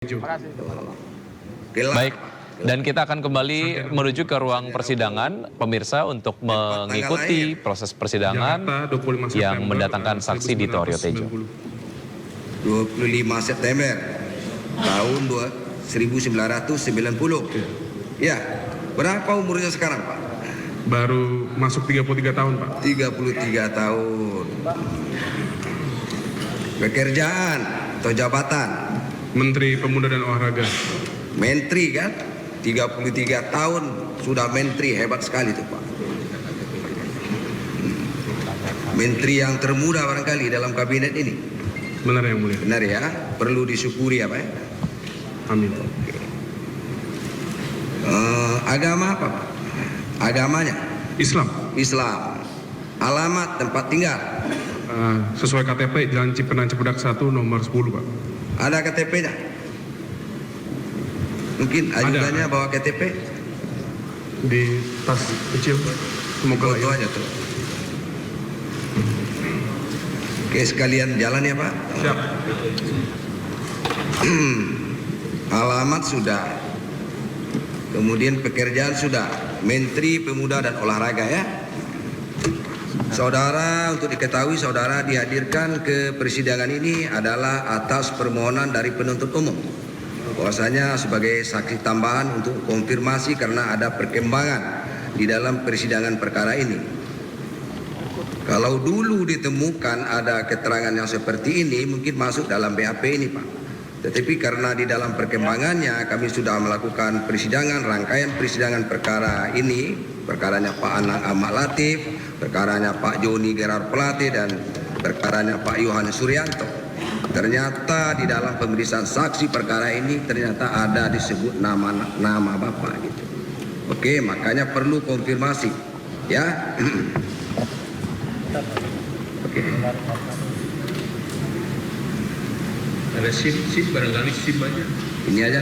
Baik, dan kita akan kembali menuju ke ruang persidangan, pemirsa, untuk mengikuti proses persidangan yang mendatangkan saksi Dito Aryo Tejo. 25 September tahun 1990. Ya, berapa umurnya sekarang, Pak? Baru masuk 33 tahun, Pak. 33 tahun. Pekerjaan atau jabatan? Menteri Pemuda dan Olahraga. Menteri kan? 33 tahun sudah menteri, hebat sekali tuh, Pak. Menteri yang termuda barangkali dalam kabinet ini. Benar yang mulia. Benar ya, perlu disyukuri ya, Pak. Amin. Agama apa, Pak? Agamanya? Islam. Islam. Alamat tempat tinggal? Sesuai KTP Jalan Cipenan Cipedak 1 nomor 10, Pak. Ada KTP-nya? Mungkin ajudannya bawa KTP? Di tas kecil, Pak. Semoga Foto aja tuh. Oke, sekalian jalan ya, Pak. Siap. Alamat sudah. Kemudian pekerjaan sudah. Menteri Pemuda dan Olahraga ya. Saudara, untuk diketahui, saudara dihadirkan ke persidangan ini adalah atas permohonan dari penuntut umum. Bahwasanya sebagai saksi tambahan untuk konfirmasi karena ada perkembangan di dalam persidangan perkara ini. Kalau dulu ditemukan ada keterangan yang seperti ini, mungkin masuk dalam BAP ini, Pak. Tetapi karena di dalam perkembangannya kami sudah melakukan persidangan, rangkaian persidangan perkara ini, perkaranya Pak Anang Ahmad Latif, perkaranya Pak Joni Gerard Pelate, dan perkaranya Pak Yohanes Suryanto. Ternyata di dalam pemeriksaan saksi perkara ini ternyata ada disebut nama Bapak gitu. Oke, makanya perlu konfirmasi ya. Oke. Ada SIM barangkali SIM aja. Ini aja.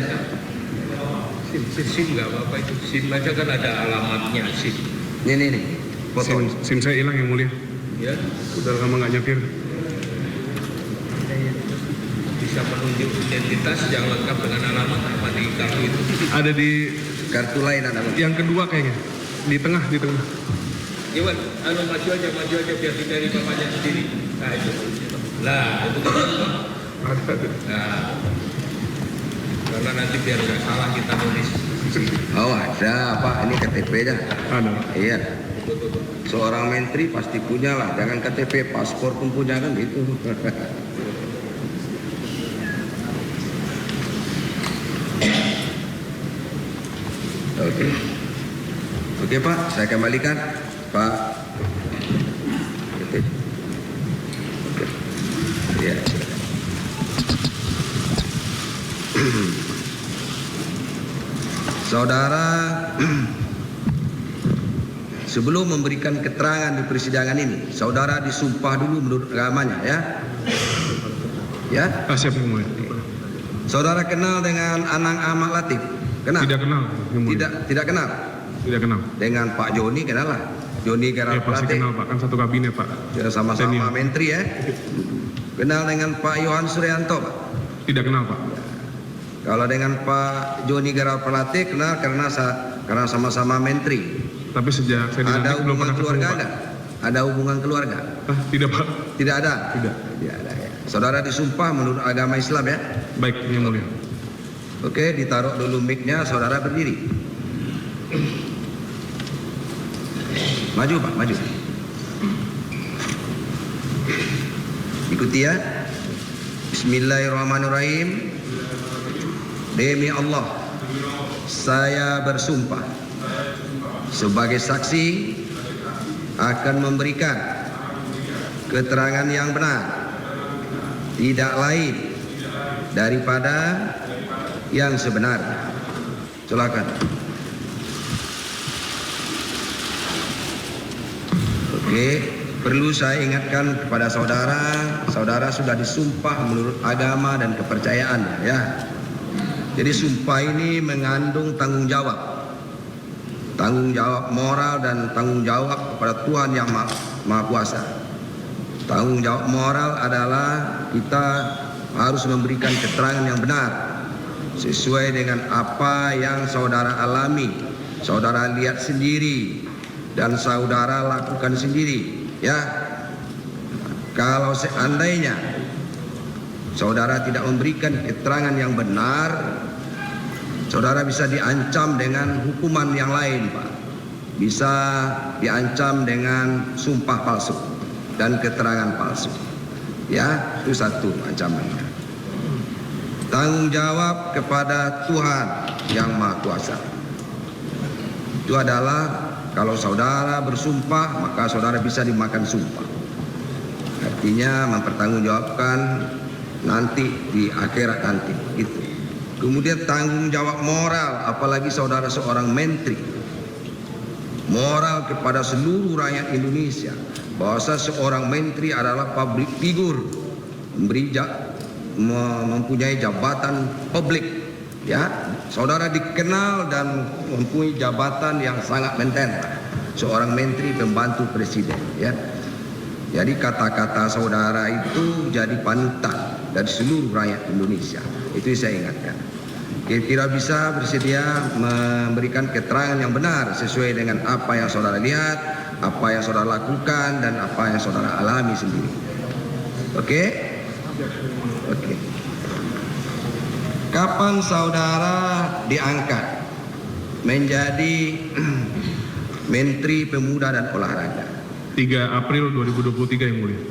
SIM nggak apa-apa itu. SIM aja kan ada alamatnya SIM. Nih. Foto. SIM saya hilang yang mulia. Ya. Udah lama nggak nyetir. Bisa menunjuk identitas yang lengkap dengan alamat apa di kartu itu. Ada di Kartu lain ada. yang kedua kayaknya. Di tengah. Iwan, maju aja biar dicari bapaknya sendiri. Nah itu. Lah, itu kan. Ada. Nah, karena nanti biar nggak salah kita nulis. Oh ada Pak, ini KTP-nya. Ada. Iya. Seorang menteri pasti punya lah, jangan KTP, paspor pun punya kan gitu. Oke Pak, saya kembalikan Pak. Oke. Ya. Saudara, sebelum memberikan keterangan di persidangan ini, saudara disumpah dulu menurut agamanya ya. Ya? Siap yang mulia. Saudara kenal dengan Anang Ahmad Latif? Kenal? Tidak kenal yang mulia. Tidak kenal. Tidak kenal. Dengan Pak Joni kenal lah. Joni Gerard Pasti Pelate. kenal, Pak. Kan satu kabinet, Pak. Ya, sama-sama Senior. menteri ya. Kenal dengan Pak Yohanes Suryanto, Pak? Tidak kenal, Pak. Kalau dengan Pak Joni Gerard Pelate kenal karena sama-sama menteri. Tapi sejak saya Ada dilantik belum hubungan pernah ketemu, keluarga Pak. ada? Ada hubungan keluarga? Tidak, Pak. Tidak ada? Tidak. Tidak ada ya. Saudara disumpah menurut agama Islam ya? Baik, yang mulia. Oke, ditaruh dulu mic-nya, saudara berdiri. Maju Pak, maju. Ikuti ya. Bismillahirrahmanirrahim. Demi Allah, saya bersumpah sebagai saksi akan memberikan keterangan yang benar, tidak lain daripada yang sebenarnya. Silakan. Oke, perlu saya ingatkan kepada saudara sudah disumpah menurut agama dan kepercayaannya ya. Jadi sumpah ini mengandung tanggung jawab moral dan tanggung jawab kepada Tuhan yang Maha Kuasa. Tanggung jawab moral adalah kita harus memberikan keterangan yang benar sesuai dengan apa yang saudara alami, saudara lihat sendiri, dan saudara lakukan sendiri, ya. Kalau seandainya saudara tidak memberikan keterangan yang benar, saudara bisa diancam dengan hukuman yang lain, Pak. Bisa diancam dengan sumpah palsu dan keterangan palsu. Ya, itu satu ancamannya. Tanggung jawab kepada Tuhan yang Maha Kuasa. Itu adalah kalau saudara bersumpah, maka saudara bisa dimakan sumpah. Artinya mempertanggungjawabkan nanti di akhirat nanti itu. Kemudian tanggung jawab moral, apalagi saudara seorang menteri. Moral kepada seluruh rakyat Indonesia bahwa seorang menteri adalah public figure, mempunyai jabatan publik, ya. Saudara dikenal dan mempunyai jabatan yang sangat penting, seorang menteri pembantu presiden, ya. Jadi kata-kata saudara itu jadi panutan dari seluruh rakyat Indonesia. Itu saya ingatkan. Kira-kira bisa bersedia memberikan keterangan yang benar sesuai dengan apa yang saudara lihat, apa yang saudara lakukan, dan apa yang saudara alami sendiri. Oke? Oke. Kapan saudara diangkat menjadi Menteri Pemuda dan Olahraga? 3 April 2023 yang mulia.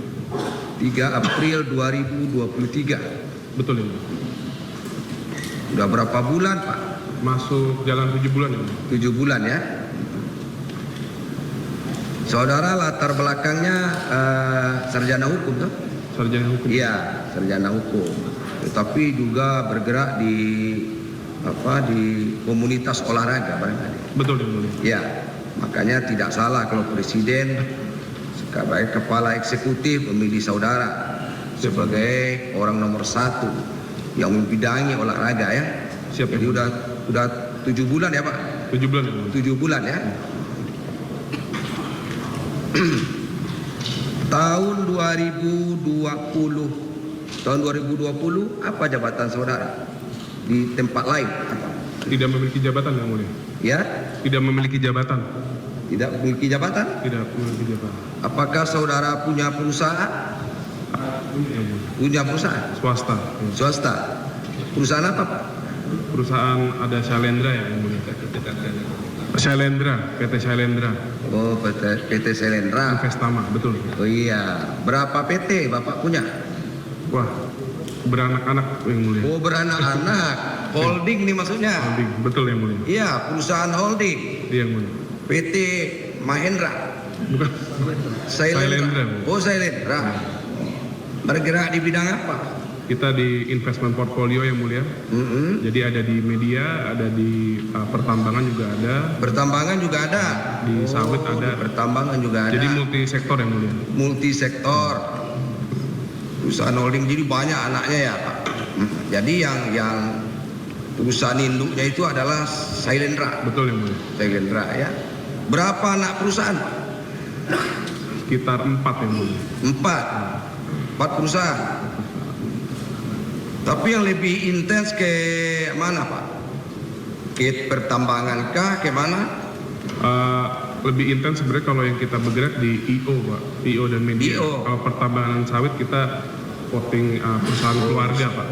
3 April 2023. Betul yang mulia. Udah berapa bulan, Pak? Masuk jalan 7 bulan yang mulia. 7 bulan ya. Saudara latar belakangnya sarjana hukum tuh? Sarjana hukum. Iya, sarjana hukum. Tetapi juga bergerak di komunitas olahraga barangkali. Betul yang mulia. Ya, makanya tidak salah kalau presiden sebagai kepala eksekutif memilih saudara sebagai orang nomor 1 yang membidangi olahraga, ya. Siap. Jadi udah 7 bulan ya, Pak? 7 bulan yang mulia. 7 bulan ya. Tahun 2020 apa jabatan saudara di tempat lain? Apa? Tidak memiliki jabatan yang mulia. Ya, Tidak memiliki jabatan. tidak memiliki jabatan. Tidak memiliki jabatan. Apakah saudara punya perusahaan? Yang mulia. Punya perusahaan Swasta. swasta. Perusahaan apa, Pak? Perusahaan ada Shailendra yang mulia. Shailendra, PT Shailendra. Oh, PT Shailendra. Investama, betul. Oh iya, berapa PT Bapak punya? Wah, beranak-anak yang mulia. Oh, beranak-anak. Holding nih maksudnya. Holding, betul yang mulia. Iya, perusahaan holding. Iya yang mulia. PT Mahendra. Bukan. Shailendra. Oh, Shailendra. Bergerak di bidang apa? Kita di investment portfolio yang mulia. Jadi ada di media, ada di pertambangan juga ada. Pertambangan juga ada. Di sawit ada. Pertambangan juga ada. Jadi multi sektor yang mulia. Multisektor. Perusahaan holding jadi banyak anaknya ya, Pak. Jadi yang perusahaan induknya itu adalah Shailendra. Betul yang mulia. Shailendra ya. Berapa anak perusahaan, Pak? Sekitar 4 yang mulia. 4 perusahaan. Tapi yang lebih intens ke mana, Pak? Ke pertambangan kah? Ke mana? Lebih intens sebenarnya kalau yang kita bergerak di IO, Pak. IO dan media. IO. Kalau pertambangan sawit kita supporting perusahaan keluarga, Pak.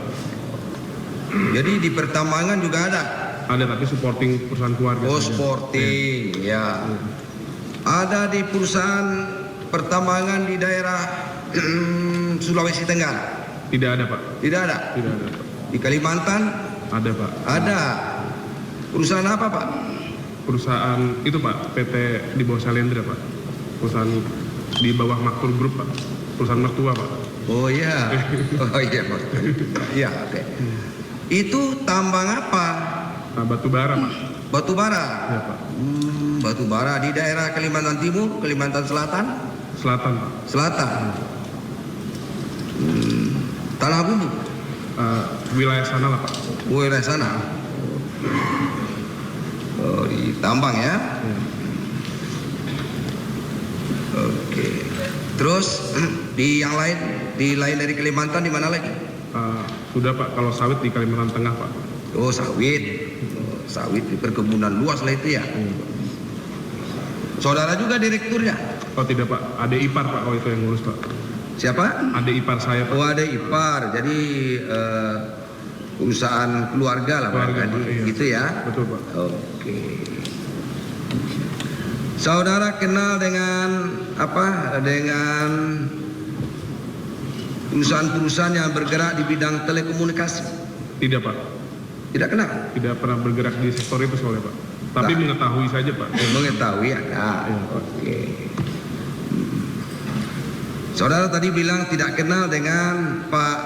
Jadi di pertambangan juga ada. Ada tapi supporting perusahaan keluarga. Oh, saja. sporting, ya. Ada di perusahaan pertambangan di daerah Sulawesi Tenggara. Tidak ada, Pak. Tidak ada. Tidak ada, Pak. Di Kalimantan Ada, Pak. ada. Perusahaan apa, Pak? Perusahaan itu, Pak, PT di bawah Shailendra, Pak. Perusahaan di bawah Maktur Group, Pak. Perusahaan mertua, Pak. Oh iya. Oh iya, Pak. Iya, oke. Itu tambang apa? Batu bara, Pak. Batu bara. Ya, Pak. Batu bara di daerah Kalimantan Timur, Kalimantan Selatan, Selatan, Pak. Selatan. Tanah Bumbu. Wilayah sana lah, Pak. Wilayah sana. Oh, di tambang ya. Ya. Oke. Terus di yang lain, di lain dari Kalimantan di mana lagi? Sudah, Pak. Kalau sawit di Kalimantan Tengah, Pak. Oh, sawit. Oh, sawit di perkebunan luas lah itu ya. Saudara juga direkturnya? Oh tidak Pak, adik ipar Pak, oh itu yang ngurus Pak. Siapa? Adik ipar saya Pak. Oh, ada ipar. Jadi perusahaan keluarga lah Keluarga, Pak. Pak, iya. Gitu ya. Betul Pak. Oke. Saudara kenal dengan apa? Dengan perusahaan-perusasahaan yang bergerak di bidang telekomunikasi? Tidak Pak, Tidak kenal? tidak pernah bergerak di sektor itu soalnya Pak. Tapi Nah. mengetahui saja Pak. Mengetahui ada. Iya. Oke. Saudara tadi bilang tidak kenal dengan Pak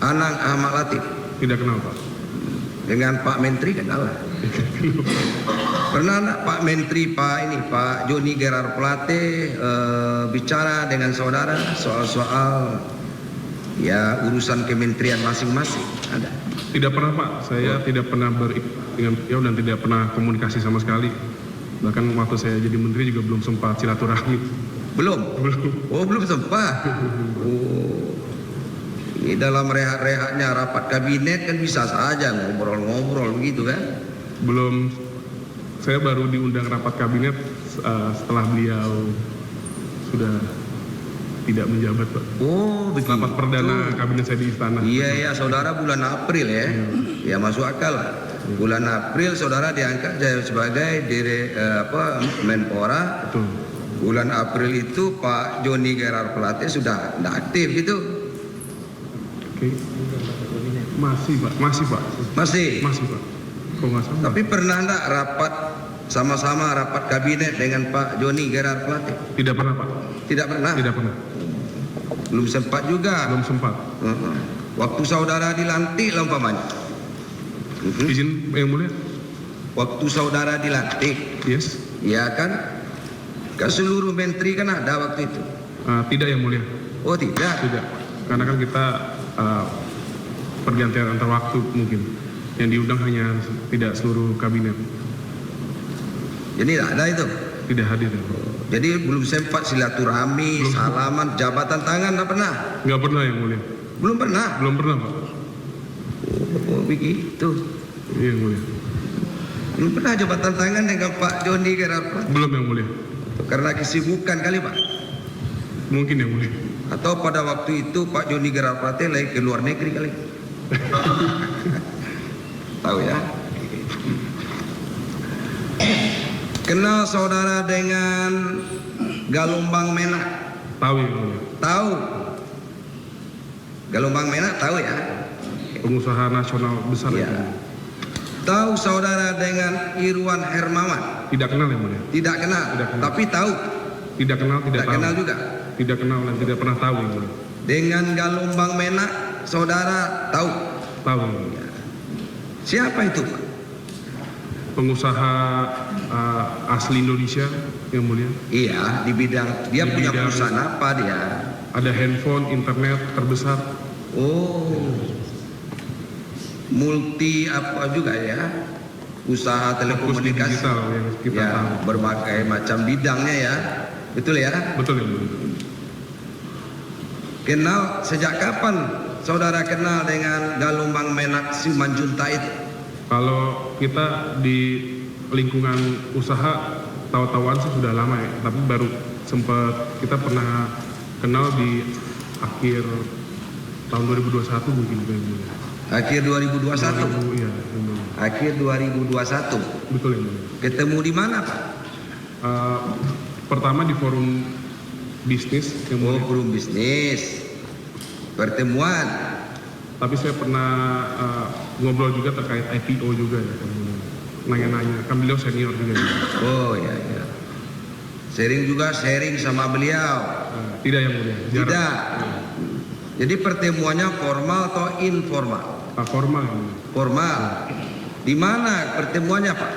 Anang Ahmad Latif. Tidak kenal Pak. Dengan Pak Menteri kenal lah. Pernah enggak Pak Menteri, Pak Joni Gerard Plate bicara dengan saudara soal-soal ya urusan kementerian masing-masing? Ada? Tidak pernah Pak, saya tidak pernah dengan beliau dan tidak pernah komunikasi sama sekali. Bahkan waktu saya jadi menteri juga belum sempat silaturahmi. Belum? Belum. Oh, belum sempat. Oh. Ini dalam rehat-rehatnya rapat kabinet kan bisa saja ngobrol-ngobrol begitu kan? Belum. Saya baru diundang rapat kabinet setelah beliau sudah tidak menjabat Pak. Oh, begitu. Rapat perdana kabinet saya di istana. Iya ya, saudara bulan April ya. Ya masuk akal lah. Bulan April saudara diangkat sebagai Menpora. Betul. Bulan April itu Pak Joni Gerard Plate sudah tidak aktif gitu. Oke. Masih Pak. Masih. Masih Pak. Kok nggak salah? Tapi pernah enggak sama-sama rapat kabinet dengan Pak Joni Gerard Plate? Tidak pernah Pak. Tidak pernah. Tidak pernah. Belum sempat juga. Belum sempat. Waktu saudara dilantik lah umpamanya. Izin yang mulia. Waktu saudara dilantik, Yes. ya kan? Kan seluruh menteri kan ada waktu itu. Tidak yang mulia. Oh tidak. Tidak. Karena kan kita pergantian antar waktu mungkin. Yang diundang hanya tidak seluruh kabinet. Jadi tidak ada itu. Tidak hadir. Jadi belum sempat silaturahmi, salaman, jabatan tangan tidak pernah. Nggak pernah yang mulia. Belum pernah. Belum pernah Pak. Oh begitu. Iya yang mulia. Belum pernah jabatan tangan dengan Pak Joni Gerard Plate. Belum yang mulia. Karena kesibukan kali Pak. Mungkin yang mulia. Atau pada waktu itu Pak Joni Gerard Plate lagi ke luar negeri kali. Tahu ya. Kenal saudara dengan Galumbang Menak? Tahu yang mulia. Tahu. Galumbang Menak tahu ya? Pengusaha nasional besar Iya. itu. Tahu saudara dengan Irwan Hermawan? Tidak kenal yang mulia. Tidak kenal, Tidak kenal. tapi tahu. Tidak kenal, tidak Tidak tahu. kenal juga. Tidak kenal dan tidak pernah tahu yang mulia. Dengan Galumbang Menak saudara tahu. Tahu yang mulia. Siapa itu Pak? Pengusaha asli Indonesia yang mulia. Iya, di bidang dia Di punya bidang- perusahaan apa dia? Ada handphone, internet terbesar. Oh, multi apa juga ya? Usaha Fokus di telekomunikasi. digital yang kita Ya, tahu. berbagai macam bidangnya ya. Betul ya? Betul yang mulia. Kenal sejak kapan saudara kenal dengan Galumbang Menak Simanjuntak itu? Kalau kita di lingkungan usaha tahu-tahuan sih sudah lama ya, tapi baru sempat kita pernah kenal di akhir tahun 2021 mungkin yang mulia. Akhir 2021. 2000, iya, yang mulia. Akhir 2021. Betul yang mulia. Ketemu di mana Pak? Pertama di forum bisnis yang Oh, mulia. forum bisnis. Pertemuan. Tapi saya pernah ngobrol juga terkait IPO juga ya, yang mulia. Nanya-nanya, kan beliau senior juga. Ya. Oh ya ya. Sharing sama beliau. Tidak yang mulia. Jarang. Tidak. Jadi pertemuannya formal atau informal? Formal yang mulia. Formal. Di mana pertemuannya Pak?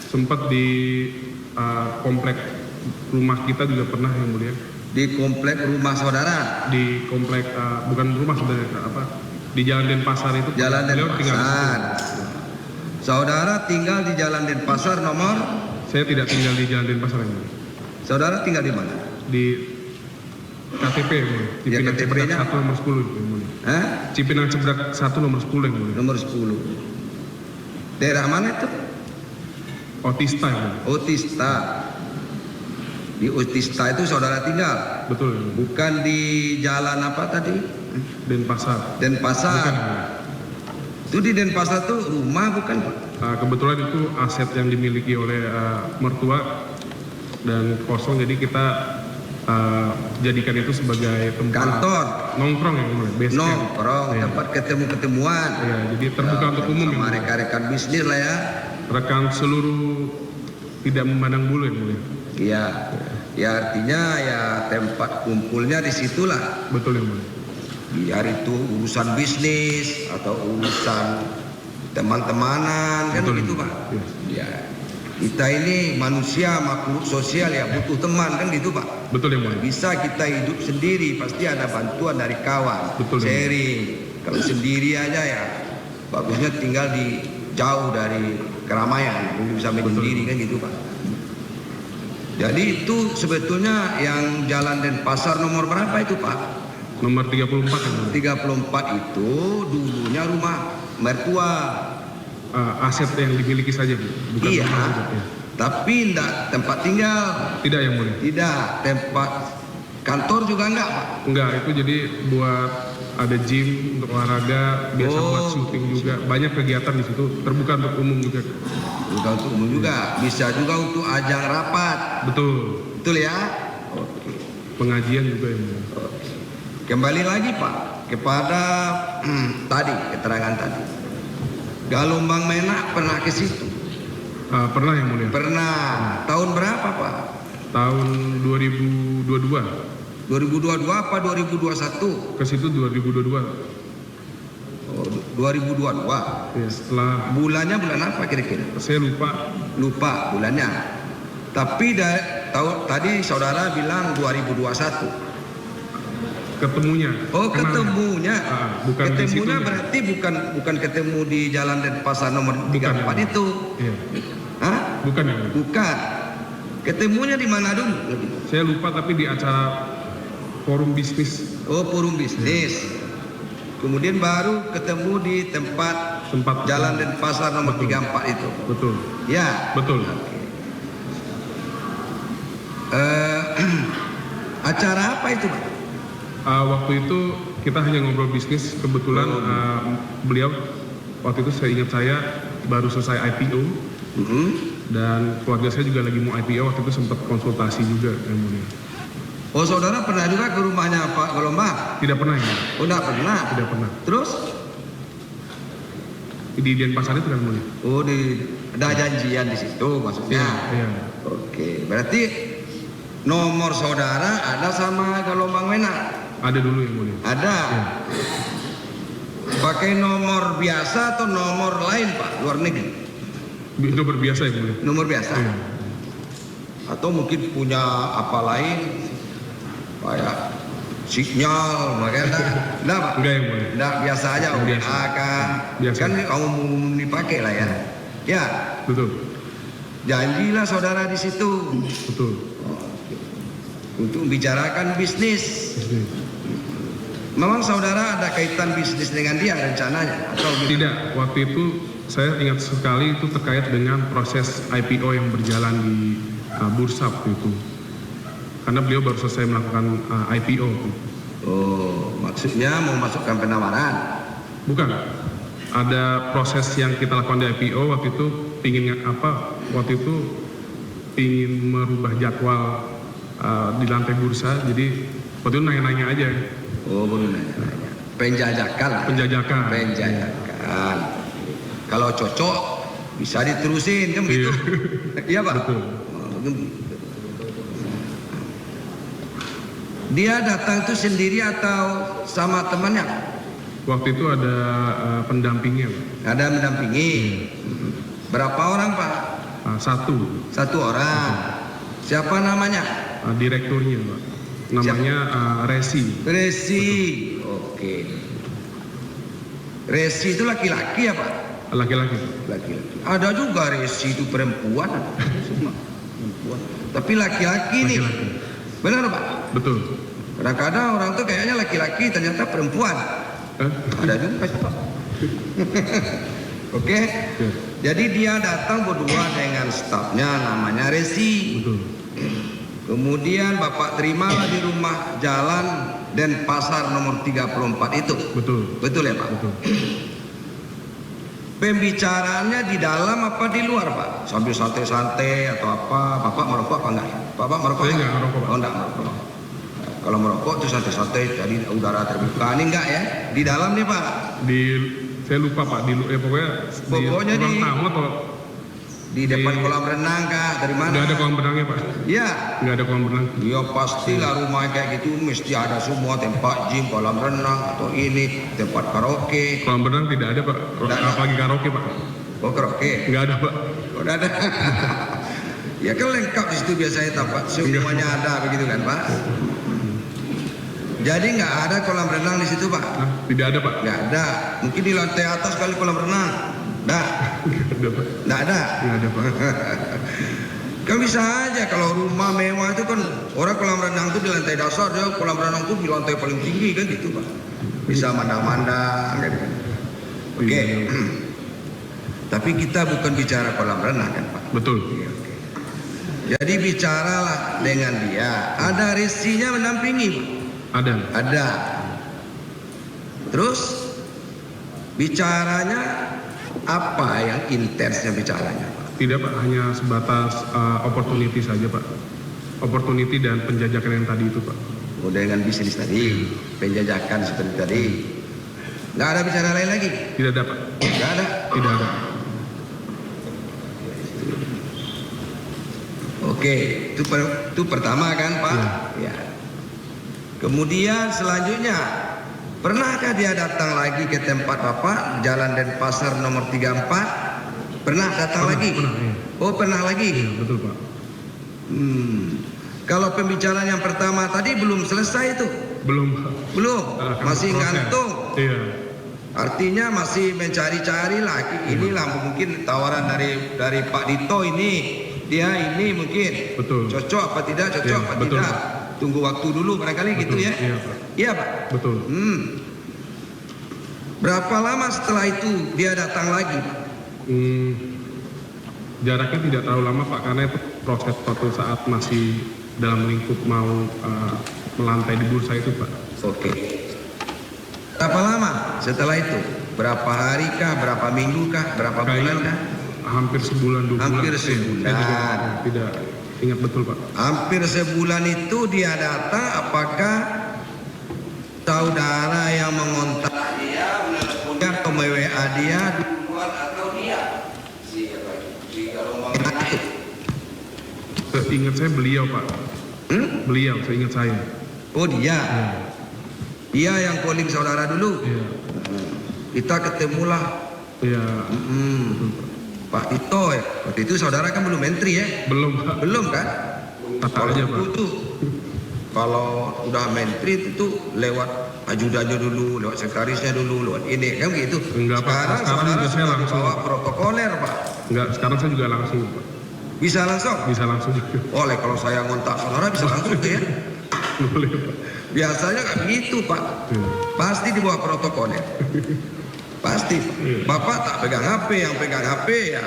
Sempat di komplek rumah kita juga pernah yang mulia. Di komplek rumah saudara. Di komplek bukan rumah sebenarnya apa? Di Jalan Denpasar itu. Jalan beliau tinggal di situ. Denpasar. Saudara tinggal di Jalan Denpasar nomor? Saya tidak tinggal di Jalan Denpasar yang mulia. Saudara tinggal di mana? Di KTP yang mulia. Ya, Cipinang Cebedak KTP-nya 1 nomor 10 yang mulia. Hah? Cipinang Cebedak 1 nomor 10 yang mulia. Nomor 10. Daerah mana itu? Otista yang mulia. Otista. Di Otista itu saudara tinggal, Betul yang mulia. bukan di jalan apa tadi? Denpasar. Denpasar. Bukan yang mulia. Itu di Denpasar tuh rumah bukan Pak? Kebetulan itu aset yang dimiliki oleh mertua dan kosong, jadi kita jadikan itu sebagai tempat Kantor, nongkrong yang mulia. Base camp. nongkrong, Iya. tempat ketemu-ketemuan. Ya, jadi terbuka untuk umum yang Sama mulia. rekan-rekan bisnis lah ya. Rekan seluruh tidak memandang bulu yang mulia. Iya. Ya artinya ya tempat kumpulnya di situlah. Betul yang mulia. Biar itu urusan bisnis atau urusan teman-temanan kan Betul, begitu Pak. Pak. Iya. Ya. Kita ini manusia makhluk sosial ya, butuh teman kan gitu Pak. Betul yang mulia. Bisa kita hidup sendiri pasti ada bantuan dari kawan. Betul, sharing. Kalau sendiri aja ya bagusnya tinggal di jauh dari keramaian, bisa menyendiri kan gitu Pak. Jadi itu sebetulnya yang Jalan Denpasar nomor berapa itu Pak? Nomor 34 yang mulia. 34 itu dulunya rumah mertua. Aset yang dimiliki saja, Bu. Bukan Iya. rumah juga, ya. Tapi enggak tempat tinggal, Tidak yang mulia. tidak tempat kantor juga enggak Pak. Enggak, itu jadi buat ada gym untuk olahraga, biasa buat Oh. syuting juga. Banyak kegiatan di situ, terbuka untuk umum juga. Bukan untuk umum juga, bisa juga untuk ajang rapat. Betul. Betul ya? Oke. Pengajian juga yang mulia. Oke. Kembali lagi Pak kepada tadi keterangan tadi. Galombang Menak pernah ke situ? Pernah yang mulia. Pernah. Tahun berapa Pak? Tahun 2022. 2022 apa 2021? Ke situ 2022. Oh, 2022. Ya, setelah Bulannya bulan apa kira-kira? saya lupa. Lupa bulannya. Tapi tadi saudara bilang 2021. ketemunya. Oh, Kenalnya. ketemunya. Bukan di Ketemunya situnya. berarti bukan ketemu di Jalan Denpasar nomor 34 ya. itu. Iya. Hah? Bukan yang mulia. Bukan. Ketemunya di mana dulu? Saya lupa, tapi di acara forum bisnis Oh, forum bisnis. Kemudian baru ketemu di tempat Jalan Denpasar nomor Betul. 34 itu. Betul. Ya. Betul. Acara apa itu, Pak? Waktu itu kita hanya ngobrol bisnis. Kebetulan beliau waktu itu saya ingat saya baru selesai IPO dan keluarga saya juga lagi mau IPO. Waktu itu sempat konsultasi juga yang mulia. Oh, saudara pernah juga ke rumahnya Pak Galombang? Tidak pernah ya? Oh, enggak pernah. Tidak pernah. Terus? Di Denpasar itu kan mulia. Oh, ada janjian di situ maksudnya. Iya. Oke, berarti nomor saudara ada sama Galombang Menak? Ada dulu yang mulia. Ada. Iya. Pakai nomor biasa atau nomor lain, Pak? Luar negeri? Itu berbiasa yang mulia. Nomor biasa? Iya. Atau mungkin punya apa lain? Kayak sinyal, makanya enggak, Pak? Enggak yang mulia. Enggak, biasa aja, Biasa. WA kan? Biasa. Kan umum dipakai lah ya. Ya, Betul. janjilah saudara di situ Betul. untuk membicarakan bisnis. Memang saudara ada kaitan bisnis dengan dia rencananya atau gimana? Tidak, waktu itu saya ingat sekali itu terkait dengan proses IPO yang berjalan di bursa waktu itu. Karena beliau baru selesai melakukan IPO. Oh, maksudnya mau masukkan penawaran? Bukan. Ada proses yang kita lakukan di IPO waktu itu waktu itu pingin merubah jadwal di lantai bursa. Jadi waktu itu nanya-nanya aja. Oh, belum nanya. Penjajakan lah. Penjajakan. Penjajakan. Kalau cocok bisa diterusin kan begitu. Iya, Pak? Betul. Dia datang tuh sendiri atau sama temannya? Waktu itu ada pendampingnya, Pak. Ada mendampingi. Berapa orang, Pak? Satu. Satu orang. Siapa namanya? Direkturnya, Pak. Namanya Resi. Resi. Oke. Resi itu laki-laki ya, Pak? Laki-laki. Laki-laki. Ada juga Resi itu perempuan. Semua perempuan. Tapi laki-laki nih. Laki-laki. Benar, Pak? Betul. Kadang-kadang orang tuh kayaknya laki-laki, ternyata perempuan. Ada juga Pak. Oke. Jadi dia datang berdua dengan stafnya, namanya Resi. Betul. Kemudian Bapak terimalah di rumah Jalan Denpasar nomor 34 itu. Betul. Betul ya Pak? Betul. Pembicaraannya di dalam apa di luar Pak? Sambil santai-santai atau apa? Bapak merokok apa enggak? Bapak merokok? Saya enggak merokok, Pak. Oh enggak merokok. Kalau merokok itu santai-santai, jadi udara terbuka. Ini enggak ya? Di dalam nih Pak? Saya lupa Pak, Pokoknya di ruang di- tamu atau Di depan kolam renang kah? Dari mana? nggak ada kolam renangnya Pak? Iya. Nggak ada kolam renang. Ya pastilah rumah kayak gitu mesti ada semua, tempat gym, kolam renang atau ini tempat karaoke. Kolam renang tidak ada Pak. Nggak ada. Apalagi karaoke Pak. Oh karaoke? Nggak ada Pak. Oh, udah ada. Ya kan lengkap di situ biasanya tempat semuanya ada begitu kan Pak? Jadi nggak ada kolam renang di situ Pak? Hah? Tidak ada Pak. Nggak ada. Mungkin di lantai atas kali kolam renang. Nggak, Nggak ada Pak. nggak ada. Nggak ada Pak. Kan bisa aja kalau rumah mewah itu kan orang kolam renang itu di lantai dasar, dia kolam renang itu di lantai paling tinggi kan gitu Pak. Bisa mandang-mandang kan. Oke. Iya. Tapi kita bukan bicara kolam renang kan Pak. Betul. Jadi bicaralah dengan dia. Ada Resinya mendampingi Pak. Ada. Ada. Terus bicaranya apa yang intensnya bicaranya Pak? Tidak Pak, hanya sebatas opportunity saja Pak. Opportunity dan penjajakan yang tadi itu Pak. Oh, dengan bisnis tadi, penjajakan seperti tadi. Nggak ada bicara lain lagi? Tidak ada Pak. Nggak ada? Tidak ada. Oke, itu pertama kan Pak? Ya. Kemudian selanjutnya, pernahkah dia datang lagi ke tempat Bapak, Jalan Denpasar nomor 34? Pernah datang lagi? Pernah, iya. Oh, pernah lagi? Iya, betul Pak. Kalau pembicaraan yang pertama tadi belum selesai itu? Belum Pak. Belum? Kan Masih proses. gantung? Iya. Artinya masih mencari-cari lagi. Inilah mungkin tawaran dari Pak Dito ini. Dia ini mungkin Betul. cocok apa tidak, cocok Iya, apa betul, tidak. Pak. Tunggu waktu dulu barangkali gitu Betul, ya. iya, Pak. Iya Pak. Betul. Berapa lama setelah itu dia datang lagi Pak? Jaraknya tidak terlalu lama Pak, karena itu proses suatu saat masih dalam lingkup mau melantai di bursa itu Pak. Oke. Berapa lama setelah itu? Berapa hari kah? Berapa minggu kah? Berapa bulan kah? Hampir sebulan, 2 bulan. Hampir Saya sebulan. juga tidak ingat betul Pak. Hampir sebulan itu dia datang. Apakah saudara yang mengontak dia, menelponnya atau WA dia duluan atau dia? Si gelombang itu. Seingat saya beliau Pak. Beliau, seingat saya. Oh dia. Ya. Dia yang calling saudara dulu. Iya. Kita ketemulah Iya. Pak Tito ya. Waktu itu saudara kan belum entry ya? Belum Pak. Belum kan? Tata Kalau aja dulu Pak. tuh, kalau udah menteri itu tuh lewat ajudannya dulu, lewat sekretarisnya dulu, lewat ini kan gitu. Enggak, Pak. Sekarang Sekarang saudara juga saya sudah langsung. dibawa protokoler Pak. Enggak, sekarang saya juga langsung Pak. Bisa langsung? Bisa langsung juga. Oleh kalau saya ngontak saudara bisa langsung tuh ya. Boleh Pak. Biasanya kan gitu Pak. Iya. Pasti dibawa protokoler. Pasti. Bapak tak pegang HP, yang pegang HP ya.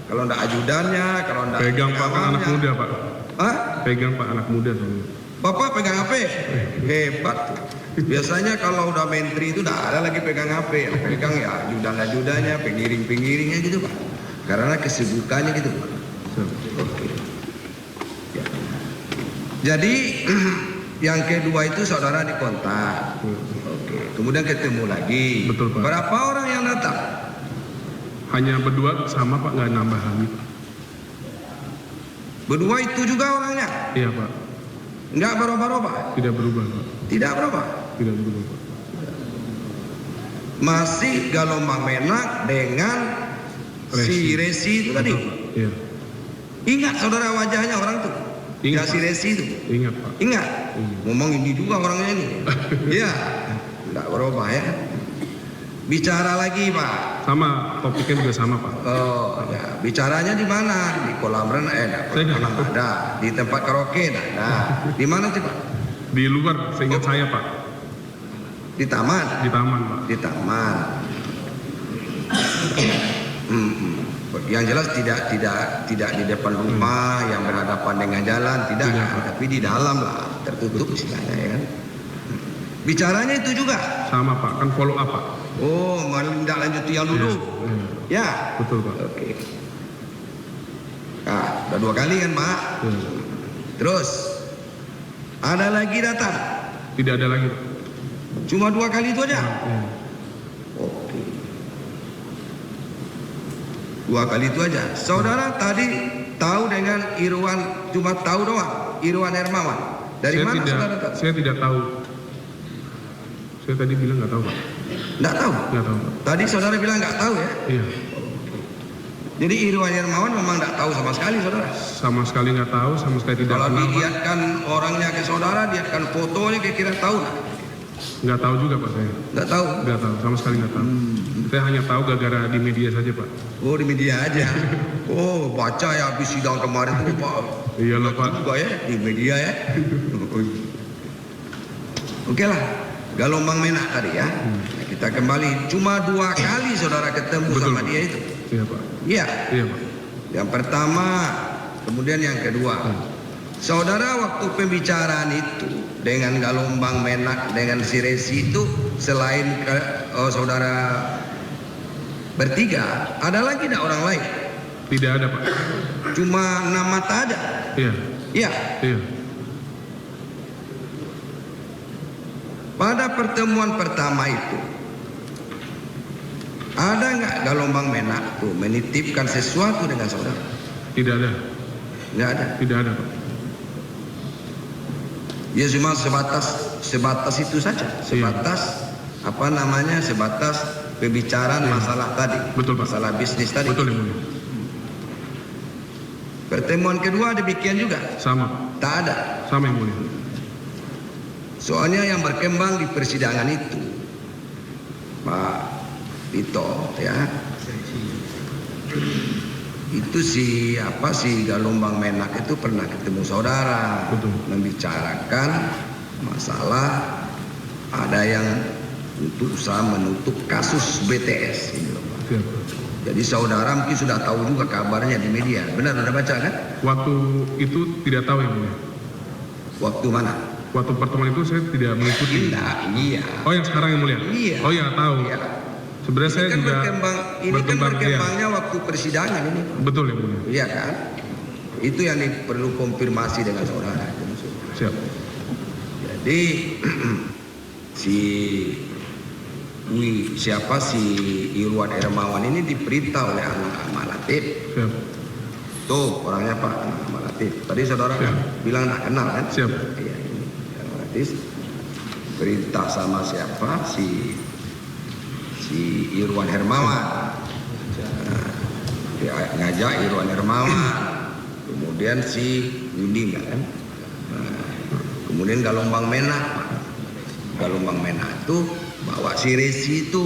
Kalau ndak ajudannya, kalau ndak Pegang Pak, kan anak pengawalnya. muda Pak. Hah? Pegang Pak, anak muda soalnya. Bapak pegang HP? Hebat tuh. Biasanya kalau udah menteri itu nggak ada lagi pegang HP. Yang pegang ya ajudan-ajudannya, pengiring-pengiringnya gitu Pak. Karena kesibukannya gitu Pak. Oke. Ya. Jadi yang kedua itu saudara dikontak. Oke. Kemudian ketemu lagi. Betul, Pak. Berapa orang yang datang? Hanya berdua sama Pak, nggak nambah lagi Pak. Berdua itu juga orangnya? Iya Pak. Nggak berubah-ubah? Tidak berubah Pak. Tidak berubah? Tidak berubah Pak. Masih Galombang Menak dengan si Resi itu tadi. Betul, Pak. Iya. Ingat saudara wajahnya orang tuh? Ingat, Ya si Pak. Resi itu. Ingat Pak. Ingat? Ingat. Ngomong ini juga orangnya ini. Iya. Nggak berubah ya. Bicara lagi Pak. Sama, topiknya juga sama Pak. Oh ya, bicaranya di mana? Di kolam renang? Enggak, Saya nggak kolam tahu. ada. Di tempat karaoke enggak ada. Di mana sih Pak? Di luar, seingat saya Pak. Di taman. Di taman Pak. Di taman. Yang jelas tidak di depan rumah yang berhadapan dengan jalan, tidak, tapi di dalam lah, tertutup istilahnya ya kan. Bicaranya itu juga. Sama Pak, kan follow up Pak. Oh, lanjuti yang dulu. Ya. Betul Pak. Oke. Nah, udah 2 kali kan Pak. Terus ada lagi datang. Tidak ada lagi Pak. Cuma 2 kali itu aja. Oke. 2 kali itu aja. Saudara tadi tahu dengan Irwan, cuma tahu doang. Irwan Hermawan. Dari mana saudara tahu? Saya tidak tahu. Saya tadi bilang nggak tahu Pak. Nggak tahu? Nggak tahu Pak. Tadi saudara bilang nggak tahu ya? Iya. Jadi Irwan Hermawan memang nggak tahu sama sekali saudara? Sama sekali nggak tahu, sama sekali tidak Kalau kenal Pak. dilihatkan orangnya ke saudara, lihatkan fotonya kira-kira tahu nggak? Nggak tahu juga Pak saya. Nggak tahu? Nggak tahu, sama sekali nggak tahu. Saya hanya tahu gara-gara di media saja Pak. Oh di media aja. Oh baca ya habis sidang kemarin tuh Pak. Iya lah Pak. Juga ya di media ya. Oke lah, Galombang Menak tadi ya. Nah, kita kembali. Cuma 2 kali saudara ketemu sama dia itu. Iya Pak. Iya. Iya Pak. Yang pertama, kemudian yang kedua. Saudara waktu pembicaraan itu dengan Galombang Menak dengan si Resi itu selain saudara bertiga, ada lagi tidak orang lain? Tidak ada Pak. Cuma 6 mata ada. Iya. Iya. Iya. Pada pertemuan pertama itu, ada nggak Galombang Menak tuh menitipkan sesuatu dengan saudara? Tidak ada. Nggak ada. Tidak ada Pak. Ya cuma sebatas itu saja. Sebatas apa namanya? Sebatas pembicaraan masalah tadi. Betul Pak. Masalah bisnis tadi. Betul Yang Mulia. Pertemuan kedua demikian juga. Sama. Tak ada. Sama Yang Mulia. Soalnya yang berkembang di persidangan itu, Pak Tito ya, itu si Galombang Menak itu pernah ketemu saudara. Betul. Membicarakan masalah ada yang untuk usaha menutup kasus BTS ini loh, Pak. Siap. Jadi saudara mungkin sudah tahu juga kabarnya di media. Benar ada baca kan? Waktu itu tidak tahu Yang Mulia. Waktu mana? Waktu pertemuan itu saya tidak mengikuti. Iya. Oh yang sekarang Yang Mulia? Iya. Oh ya tahu. Iya. Sebenarnya saya juga berkembangnya waktu persidangan ini. Betul Yang Mulia. Iya kan? Itu yang perlu konfirmasi dengan saudara. Siap. Jadi si Irwan Hermawan ini diperintah oleh anak Ahmad Latif. Siap. Tuh orangnya Pak Ahmad Latif. Tadi saudara bilang tak kenal kan? Siap. Iya ini Ahmad Latif. Perintah sama siapa? Si Irwan Hermawan. Dia ngajak Irwan Hermawan. Kemudian si Yudi kan. Kemudian Galombang Menak. Galombang Menak itu bawa si Resi itu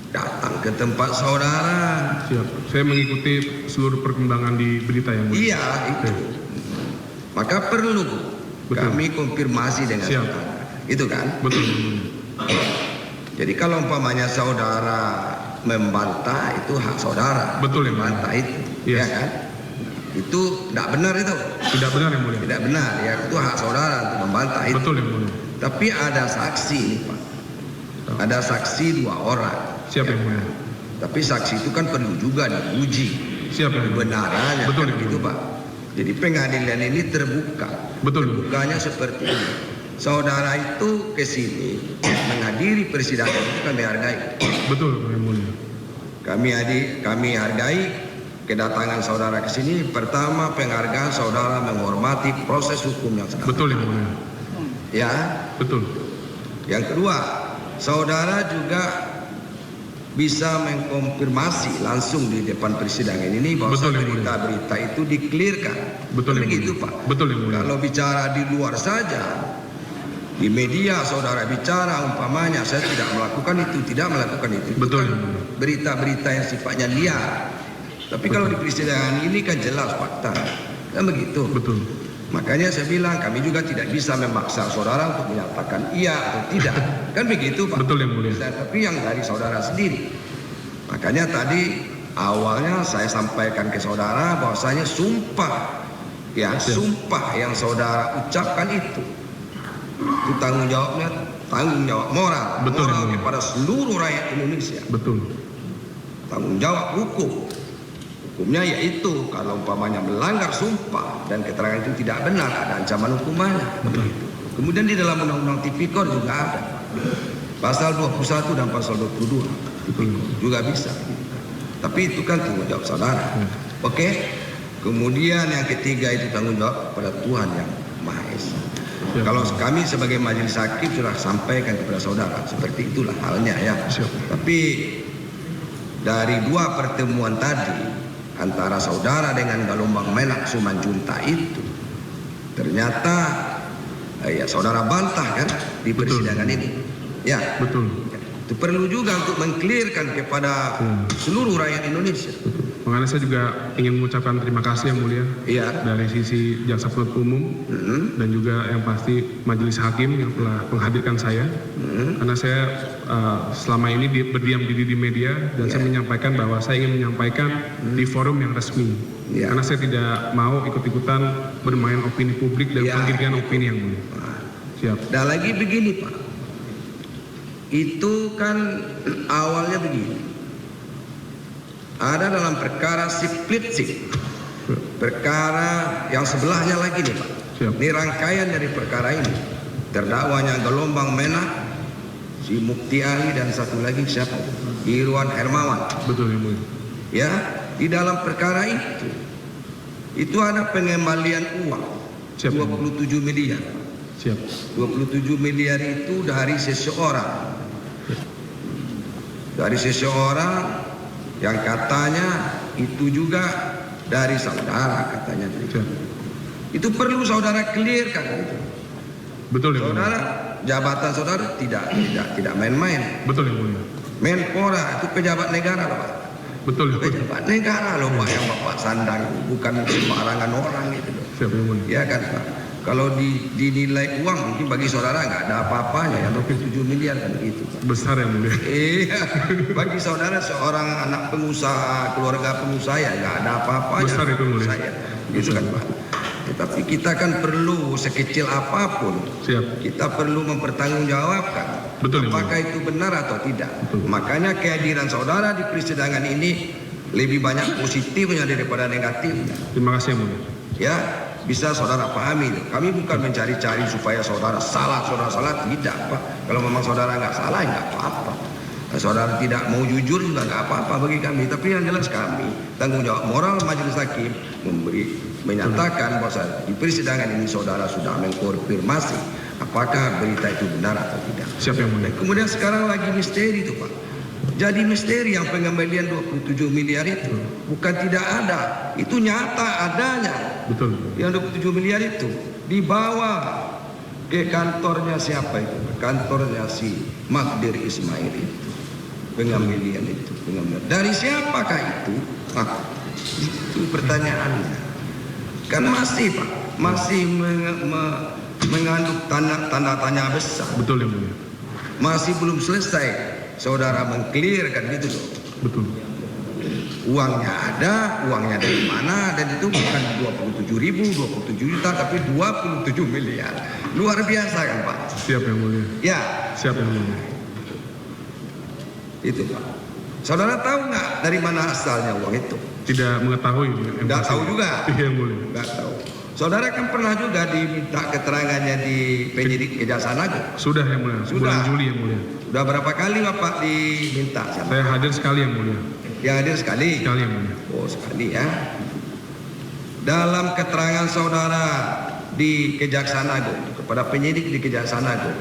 datang ke tempat saudara. Siap. Saya mengikuti seluruh perkembangan di berita Yang Mulia. Iya itu. Maka perlu kami konfirmasi dengan Siap. saudara. Itu kan? Betul Yang Mulia. Jadi kalau umpamanya saudara membantah itu hak saudara. Betul Yang Mulia. Membantah itu, Yes. ya kan? Itu tidak benar itu. Tidak benar Yang Mulia. Tidak benar ya, itu hak saudara untuk membantah itu. Betul Yang Mulia. Tapi ada saksi ini Pak. Ada saksi 2 orang. Siap Yang Mulia. Tapi saksi itu kan perlu juga diuji Siap Yang Mulia. kebenarannya. Betul kan Yang begitu Mulia. Pak. Jadi pengadilan ini terbuka. Betul. Terbukanya seperti ini. Saudara itu ke sini menghadiri persidangan itu kami hargai. Betul Yang Mulia. Kami hargai kedatangan saudara ke sini. Pertama, penghargaan saudara menghormati proses hukum yang sedang. Betul Yang Mulia. Ya. Betul. Yang kedua, saudara juga bisa mengkonfirmasi langsung di depan persidangan ini bahwa Betul, Yang Mulia. berita-berita itu dikelirkan. Betul Yang Begitu Mulia. Pak. Betul Yang Mulia. Kalau bicara di luar saja, di media saudara bicara umpamanya saya tidak melakukan itu, tidak melakukan itu. Betul Itu Yang kan Mulia. berita-berita yang sifatnya liar. Tapi kalau di persidangan ini kan jelas fakta. Kan begitu. Betul. Makanya saya bilang kami juga tidak bisa memaksa saudara untuk menyatakan iya atau tidak. Kan begitu Pak. Betul yang mulia. Tapi yang dari saudara sendiri. Makanya tadi awalnya saya sampaikan ke saudara bahwasanya sumpah, ya sumpah yang saudara ucapkan itu tanggung jawabnya, tanggung jawab moral, betul, moral kepada seluruh rakyat Indonesia. Betul. Tanggung jawab hukum. Hukumnya yaitu kalau umpamanya melanggar sumpah dan keterangan itu tidak benar, ada ancaman hukumannya. Begitu. Kemudian di dalam Undang-Undang Tipikor juga ada pasal 21 dan pasal 22 juga bisa. Tapi itu kan tanggung jawab saudara. Oke. Kemudian yang ketiga itu tanggung jawab kepada Tuhan yang Maha Esa. Kalau kami sebagai majelis hakim sudah sampaikan kepada saudara, seperti itulah halnya ya. Tapi dari dua pertemuan tadi antara saudara dengan Galombang Menak Sumanjunta itu ternyata ya saudara bantah kan di persidangan ini. Ya. Betul. Itu perlu juga untuk mengklirkan kepada seluruh rakyat Indonesia. Makanya saya juga ingin mengucapkan terima kasih yang mulia dari sisi jaksa penuntut umum dan juga yang pasti majelis hakim yang telah menghadirkan saya karena saya selama ini berdiam diri di media dan saya menyampaikan bahwa saya ingin menyampaikan di forum yang resmi karena saya tidak mau ikut-ikutan bermain opini publik dan penggiringan opini yang mulia. Siap. Dan lagi begini Pak, itu kan awalnya begini. Ada dalam perkara Siplitsik, perkara yang sebelahnya lagi nih Pak. Ini rangkaian dari perkara ini. Terdakwanya Galombang Menak, si Mukti Ali dan satu lagi siapa? Irwan Hermawan. Betul ya. Ya, di dalam perkara itu ada pengembalian uang 27 miliar. Siap. 27 miliar itu dari seseorang. Dari seseorang yang katanya itu juga dari saudara katanya. Itu perlu saudara clearkan gitu. Betul ya. Saudara, jabatan saudara tidak main-main. Betul ya mulia. Menpora itu pejabat negara loh Pak. Betul ya. Pejabat negara loh Pak yang Bapak sandang, bukan sembarangan orang gitu loh. Siap ya mulia. Ya kan Pak. Kalau dinilai uang mungkin bagi saudara nggak ada apa-apanya yang 27 miliar kan gitu Pak. Besar ya mulia. Iya, bagi saudara seorang anak pengusaha, keluarga pengusaha ya nggak ada apa-apanya. Besar itu mulia. Saya, gitu kan Pak. Tetapi kita kan perlu sekecil apapun, kita perlu mempertanggungjawabkan betul, apakah itu benar atau tidak. Betul. Makanya kehadiran saudara di persidangan ini lebih banyak positifnya daripada negatifnya. Terima kasih mulia. Ya. Bisa saudara pahami, kami bukan mencari-cari supaya saudara salah tidak Pak. Kalau memang saudara nggak salah nggak apa-apa. Nah, saudara tidak mau jujur juga nggak apa-apa bagi kami. Tapi yang jelas kami tanggung jawab moral majelis hakim menyatakan bahwa di persidangan ini saudara sudah mengkonfirmasi apakah berita itu benar atau tidak. Siap yang mulia. Kemudian sekarang lagi misteri itu Pak. Jadi misteri yang pengembalian 27 miliar itu bukan tidak ada, itu nyata adanya. Betul. Yang 27 miliar itu dibawa ke kantornya siapa itu? Kantornya si Magdir Ismail itu. Pengembalian itu. Dari siapakah itu? Nah, itu pertanyaannya. Kan masih Pak, masih mengandung tanda tanya besar. Betul ya mulia. Masih belum selesai. Saudara mengklirkan gitu loh. Betul. Uangnya ada, uangnya dari mana, dan itu bukan 27 juta, tapi 27 miliar. Luar biasa kan Pak? Siap yang mulia. Ya. Siap yang mulia. Itu Pak. Saudara tahu nggak dari mana asalnya uang itu? Tidak mengetahui. Tidak tahu juga. Iya yang mulia. Nggak tahu. Saudara kan pernah juga diminta keterangannya di penyidik Kejaksaan Agung. Sudah yang mulia. Bulan Juli yang mulia. Sudah berapa kali Bapak diminta? Saya hadir sekali yang mulia. Yang hadir sekali? Sekali yang mulia. Oh sekali ya. Dalam keterangan saudara di Kejaksaan Agung kepada penyidik di Kejaksaan Agung,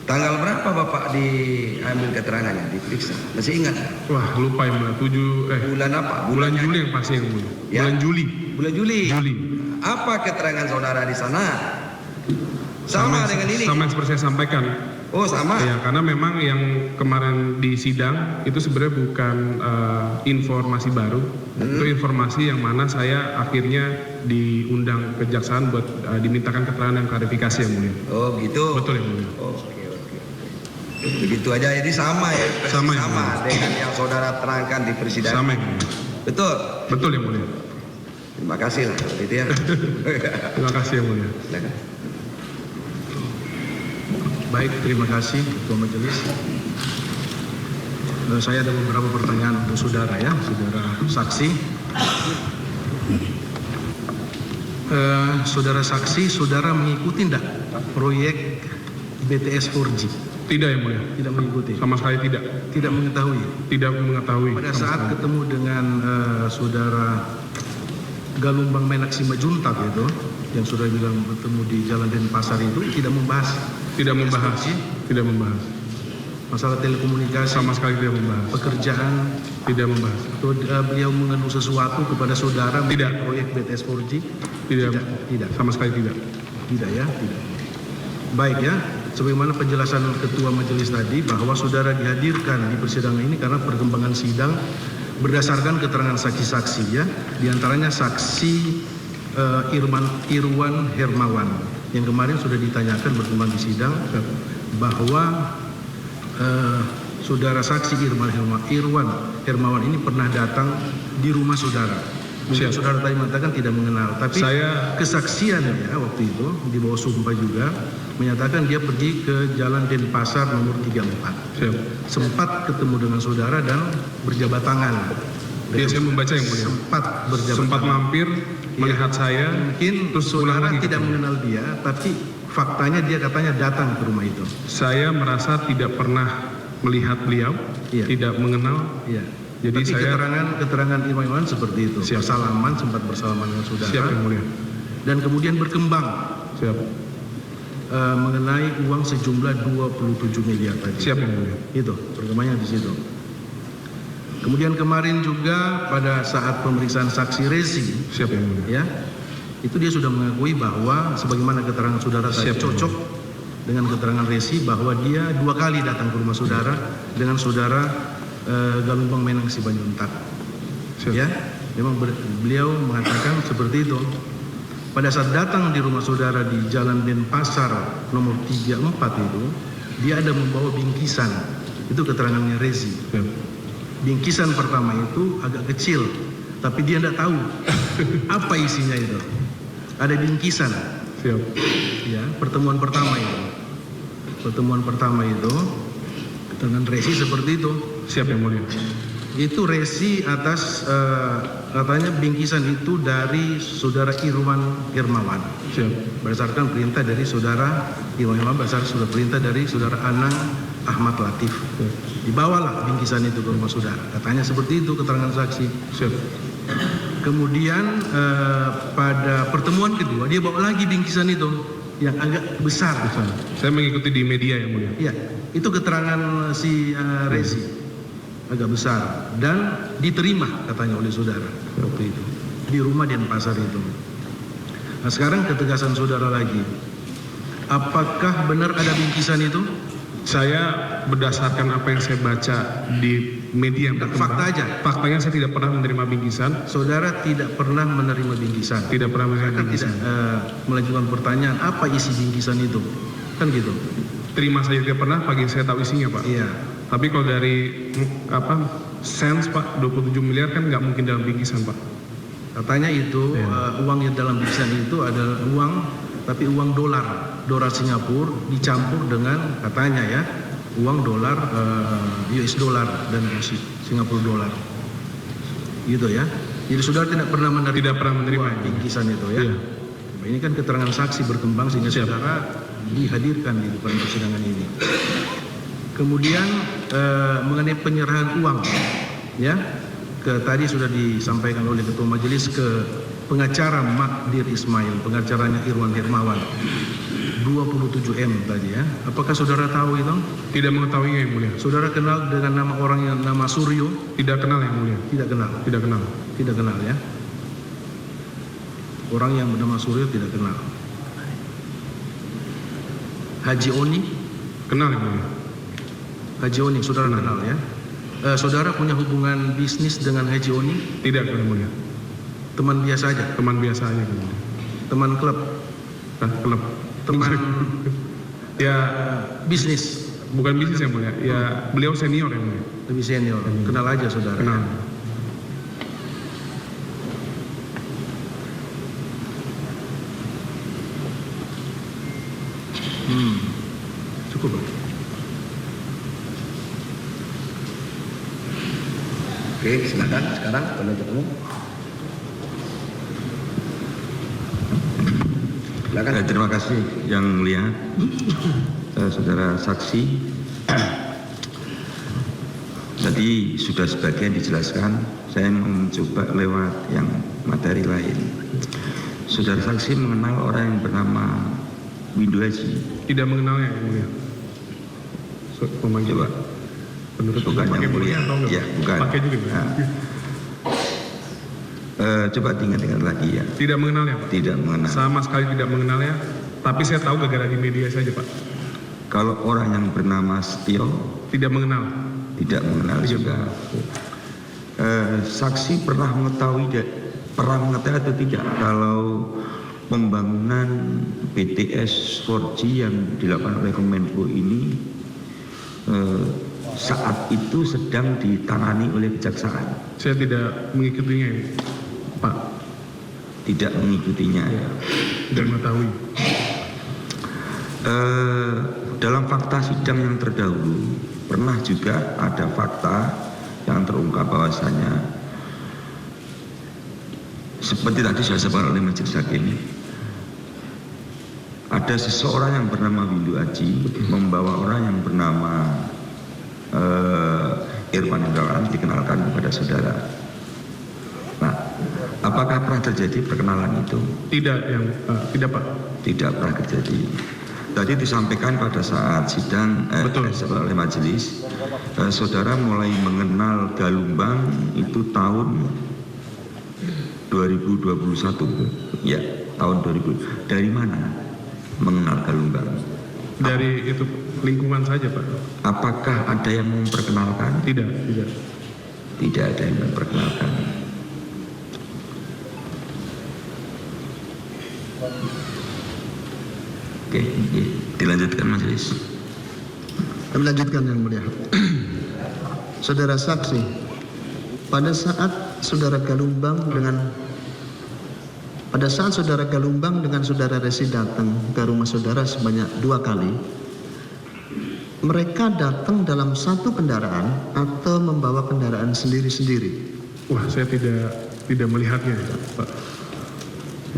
tanggal berapa Bapak diambil keterangannya, diperiksa? Masih ingat? Wah lupa yang mulia. Bulan apa? Bulan Juli yang pasti yang mulia. Ya? Bulan Juli. Bulan Juli. Apa keterangan saudara di sana? Sama dengan ini. Sama yang seperti saya sampaikan. Oh sama. Ya, karena memang yang kemarin di sidang itu sebenarnya bukan informasi baru. Itu informasi yang mana saya akhirnya diundang kejaksaan buat dimintakan keterangan dan klarifikasi yang mulia. Oh gitu. Betul yang mulia. Oke. Begitu aja, jadi sama ya. Sama, ya. Sama dengan yang saudara terangkan di persidangan. Sama yang mulia. Betul. Betul yang mulia. Terima kasih lah gitu ya. Terima kasih yang mulia. Silakan. Baik, terima kasih Ketua Majelis. Saya ada beberapa pertanyaan untuk saudara ya, saudara saksi. Saudara saksi, saudara mengikuti enggak proyek BTS 4G? Tidak yang mulia. Tidak mengikuti? Sama sekali tidak. Tidak mengetahui? Tidak mengetahui. Pada saat ketemu dengan saudara Galumbang Menak Simajuntak itu, yang sudah bilang bertemu di Jalan Denpasar itu, tidak membahas? Tidak membahas. Tidak membahas. Masalah telekomunikasi? Sama sekali tidak membahas. Pekerjaan? Tidak membahas. Atau beliau mengeluh sesuatu kepada saudara mengenai proyek BTS 4G? Tidak. Sama sekali tidak. Tidak ya, tidak. Baik ya, sebagaimana penjelasan Ketua Majelis tadi bahwa saudara dihadirkan di persidangan ini karena perkembangan sidang berdasarkan keterangan saksi-saksi ya, diantaranya saksi Irwan Hermawan yang kemarin sudah ditanyakan berkembang di sidang bahwa saudara saksi Irwan Hermawan ini pernah datang di rumah saudara. Mungkin saudara tadi mengatakan tidak mengenal, tapi kesaksiannya waktu itu di bawah sumpah juga menyatakan dia pergi ke Jalan Denpasar nomor 34. Sempat ketemu dengan saudara dan berjabat tangan. Ya, saya membaca yang mulia. Sempat mampir melihat saya. Mungkin terus saudara tidak mengenal dia, tapi faktanya dia katanya datang ke rumah itu. Saya merasa tidak pernah melihat beliau, tidak mengenal. Iya. Jadi tapi keterangan Irwan seperti itu. Bersalaman, sempat bersalaman dengan saudara. Siap yang mulia. Dan kemudian berkembang. Siap. Mengenai uang sejumlah 27 miliar tadi. Siap yang mulia. Itu perkembangannya di situ. Kemudian kemarin juga pada saat pemeriksaan saksi Rezi. Siap yang mulia. Ya, itu dia sudah mengakui bahwa sebagaimana keterangan saudara tadi cocok dengan keterangan Rezi bahwa dia 2 kali datang ke rumah saudara dengan saudara Galumbang Menang Simajuntak. Ya, memang beliau mengatakan seperti itu. Pada saat datang di rumah saudara di Jalan Denpasar nomor 34 itu, dia ada membawa bingkisan. Itu keterangannya Rezi. Bingkisan pertama itu agak kecil, tapi dia tidak tahu apa isinya itu. Ada bingkisan. Siap. Ya, pertemuan pertama itu. Pertemuan pertama itu dengan Rezi seperti itu. Siap yang mulia. Itu Rezi atas katanya bingkisan itu dari saudara Irwan Hermawan. Siap. Berdasarkan perintah dari saudara Irwan Hermawan, berdasarkan sudah perintah dari saudara Anang Ahmad Latif. Dibawalah bingkisan itu ke rumah saudara. Katanya seperti itu keterangan saksi. Siap. Kemudian pada pertemuan kedua dia bawa lagi bingkisan itu yang agak besar. Saya mengikuti di media yang mulia. Iya, itu keterangan si Rezi. Agak besar dan diterima katanya oleh saudara waktu itu di rumah Denpasar itu. Nah sekarang ketegasan saudara lagi, apakah benar ada bingkisan itu? Saya berdasarkan apa yang saya baca di media yang berkembang, fakta aja. Faktanya saya tidak pernah menerima bingkisan. Saudara tidak pernah menerima bingkisan. Tidak pernah menerima bingkisan. Tidak melanjutkan pertanyaan apa isi bingkisan itu, kan gitu. Terima saja tidak pernah, pagi saya tahu isinya Pak. Iya. Tapi kalau dari sense Pak, 27 miliar kan nggak mungkin dalam bingkisan Pak. Katanya itu uang yang dalam bingkisan itu adalah uang, tapi uang dolar Singapura dicampur dengan katanya ya uang dolar US dollar dan Singapura dolar. Gitu ya. Jadi saudara tidak pernah menerima bingkisan itu ya. Iya. Ini kan keterangan saksi berkembang sehingga saudara dihadirkan di depan persidangan ini. Kemudian mengenai penyerahan uang, ya, tadi sudah disampaikan oleh Ketua Majelis ke pengacara Magdir Ismail, pengacaranya Irwan Hermawan, 27M tadi ya. Apakah saudara tahu itu? Tidak mengetahuinya yang mulia. Saudara kenal dengan nama orang yang nama Suryo? Tidak kenal yang mulia. Tidak kenal. Tidak kenal. Tidak kenal ya. Orang yang bernama Suryo tidak kenal. Haji Oni? Kenal yang mulia. Haji Oni, saudara kenal ya? Saudara punya hubungan bisnis dengan Haji Oni? Tidak yang mulia. Teman biasa aja? Teman biasa aja yang mulia. Teman klub? Klub. Teman Ya bisnis? bukan bisnis yang mulia. Ya beliau senior yang mulia. Lebih senior? Kenal aja saudara? Kenal. Cukup Pak. Oke, silakan sekarang penuntut umum. Silakan. Terima kasih yang mulia, saudara saksi. Tadi sudah sebagian dijelaskan, saya mau mencoba lewat yang materi lain. Saudara saksi mengenal orang yang bernama Windu Haji? Tidak mengenalnya yang mulia. Memanggil Coba. penuntut Bukan pakai yang mulia, atau enggak? ya bukan. Pakai juga. Nah. Coba diingat-ingat lagi ya. Tidak mengenalnya Pak. Tidak mengenal. Sama sekali tidak mengenalnya. Tapi saya tahu gara-gara di media saja Pak. Kalau orang yang bernama Setio Tidak mengenal. tidak mengenal juga. Saksi pernah mengetahui atau tidak kalau pembangunan BTS 4G yang dilakukan oleh Kemenko ini saat itu sedang ditangani oleh kejaksaan? Saya tidak mengikutinya ini, Pak. Tidak mengikutinya. Tidak mengetahui. Dalam fakta sidang yang terdahulu pernah juga ada fakta yang terungkap bahwasanya seperti tadi sudah disebutkan oleh majelis hakim, ada seseorang yang bernama Windu Haji membawa orang yang bernama Irfan Indrawan dikenalkan kepada saudara. Nah, apakah pernah terjadi perkenalan itu? Tidak Pak. Tidak pernah terjadi. Tadi disampaikan pada saat sidang oleh majelis, saudara mulai mengenal Galumbang itu tahun 2021. Ya, tahun 2000. Dari mana mengenal Galumbang? Dari itu lingkungan saja Pak. Apakah ada yang memperkenalkan? Tidak. Tidak ada yang memperkenalkan. Oke, dilanjutkan majelis. Kami lanjutkan yang mulia. Saudara saksi, pada saat saudara Galumbang dengan saudara Resi datang ke rumah saudara sebanyak 2 kali, mereka datang dalam satu kendaraan atau membawa kendaraan sendiri-sendiri? Wah, saya tidak melihatnya Pak.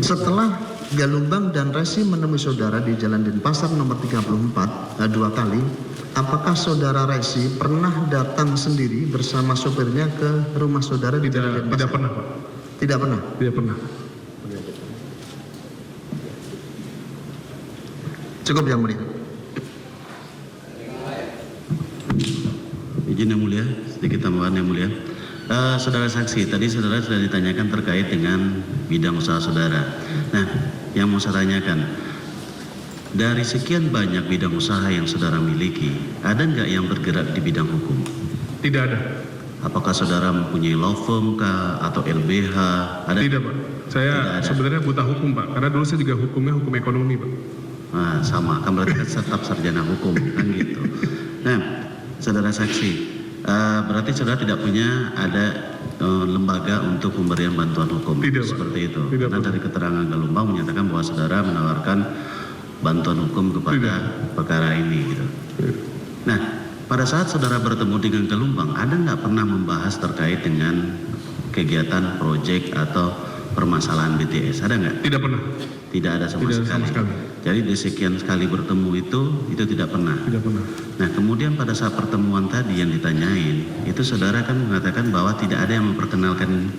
Setelah Galumbang dan Resi menemui saudara di Jalan Denpasar nomor 34 2 kali, apakah saudara Resi pernah datang sendiri bersama sopirnya ke rumah saudara di Jalan Denpasar? Tidak pernah Pak. Tidak pernah? Tidak pernah. Cukup yang mulia. Izin yang mulia, sedikit tambahan yang mulia. Saudara saksi, tadi saudara sudah ditanyakan terkait dengan bidang usaha saudara. Nah, yang mau saya tanyakan, dari sekian banyak bidang usaha yang saudara miliki, ada nggak yang bergerak di bidang hukum? Tidak ada. Apakah saudara mempunyai law firm kah atau LBH? Ada? Tidak Pak. Saya sebenarnya buta hukum Pak, karena dulu saya juga hukumnya hukum ekonomi Pak. Nah, sama, kan berarti tetap sarjana hukum kan gitu. Nah, saudara saksi, berarti saudara tidak punya ada lembaga untuk pemberian bantuan hukum? Tidak, seperti itu. Tidak, karena dari keterangan Galumbang menyatakan bahwa saudara menawarkan bantuan hukum kepada perkara ini gitu. Nah, pada saat saudara bertemu dengan Galumbang, ada nggak pernah membahas terkait dengan kegiatan proyek atau permasalahan BTS? Ada nggak? Tidak pernah. Tidak ada sama sekali. Jadi di sekian sekali bertemu itu tidak pernah. Tidak pernah. Nah, kemudian pada saat pertemuan tadi yang ditanyain, itu saudara kan mengatakan bahwa tidak ada yang memperkenalkan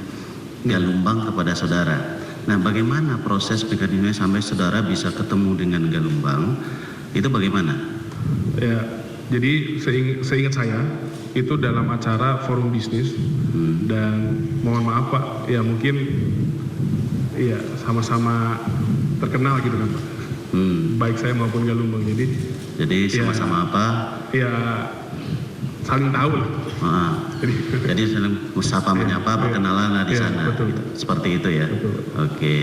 Galumbang kepada saudara. Nah, bagaimana proses mekanisme sampai saudara bisa ketemu dengan Galumbang? Itu bagaimana? Ya, jadi seingat saya itu dalam acara forum bisnis dan mohon maaf Pak, ya mungkin ya sama-sama terkenal gitu kan Pak. baik saya maupun Galumbang. Jadi sama-sama apa? Ya saling tahu lah. Jadi saling sapa menyapa, perkenalan lah di Iya, sana. betul. Gitu. Seperti itu ya. Betul. Oke.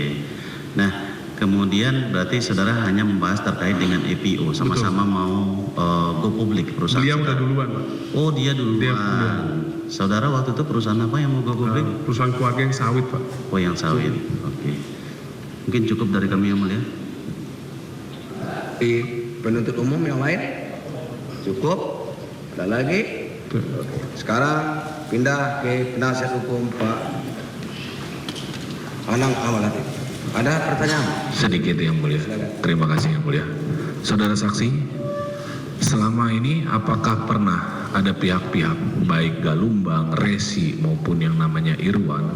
Nah, kemudian berarti saudara hanya membahas terkait dengan EPO, sama-sama mau go public perusahaan. Beliau udah saudara. duluan, Pak. Oh, dia duluan. Dia duluan. Saudara waktu itu perusahaan apa yang mau go public? Perusahaan keluarga yang sawit, Pak. Oh, yang sawit. Oke. Mungkin cukup dari kami yang mulia. Di penuntut umum yang lain cukup? Ada lagi? Oke. Sekarang pindah ke penasihat hukum Pak Anang Ahmad Latif. Ada pertanyaan? Sedikit yang mulia. Terima kasih yang mulia. Saudara saksi, selama ini apakah pernah ada pihak-pihak baik Galumbang, Resi maupun yang namanya Irwan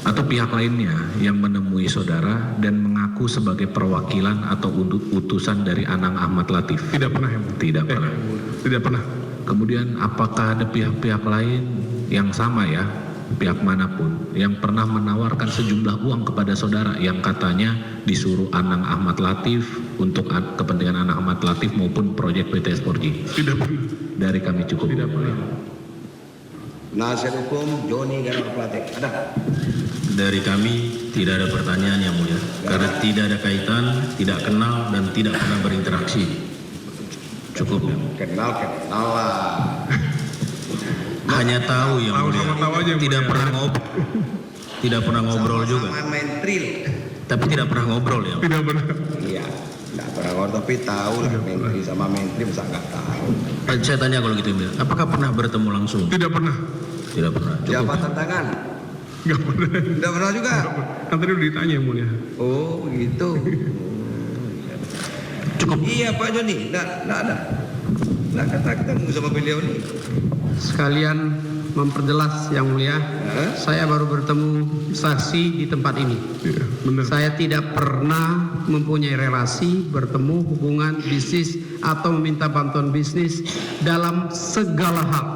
atau pihak lainnya yang menemui saudara dan mengaku sebagai perwakilan atau utusan dari Anang Ahmad Latif? Tidak pernah, yang mulia. Tidak pernah. Tidak pernah. Kemudian apakah ada pihak-pihak lain yang sama ya, pihak manapun yang pernah menawarkan sejumlah uang kepada saudara yang katanya disuruh Anang Ahmad Latif untuk kepentingan Anang Ahmad Latif maupun proyek PTS 4G? Tidak pernah. Dari kami cukup. Tidak pernah. Penasihat hukum Joni Garang Plate. Ada? Dari kami tidak ada pertanyaan yang mulia, karena tidak ada kaitan, tidak kenal dan tidak pernah berinteraksi. Cukup. Kenal lah. Hanya tahu yang mulia, Tahu aja yang tidak mulia. pernah ngobrol, tidak pernah ngobrol juga, Sama menteri. tapi tidak pernah ngobrol ya. Tidak pernah. Iya. Tidak pernah ngobrol tapi tahu lah menteri sama menteri masa nggak tahu. Saya tanya kalau gitu, Mulia, apakah pernah bertemu langsung? Tidak pernah. Tidak pernah. Cukup. Jabatan tangan. Nggak pernah. Tidak pernah juga. Kan tadi udah ditanya yang mulia. Oh gitu. Cukup. Iya Pak Joni, enggak ada. Nah kata kita sama beliau nih. Sekalian memperjelas yang mulia, saya baru bertemu saksi di tempat ini. Iya, benar. Saya tidak pernah mempunyai relasi, bertemu, hubungan bisnis atau meminta bantuan bisnis dalam segala hal,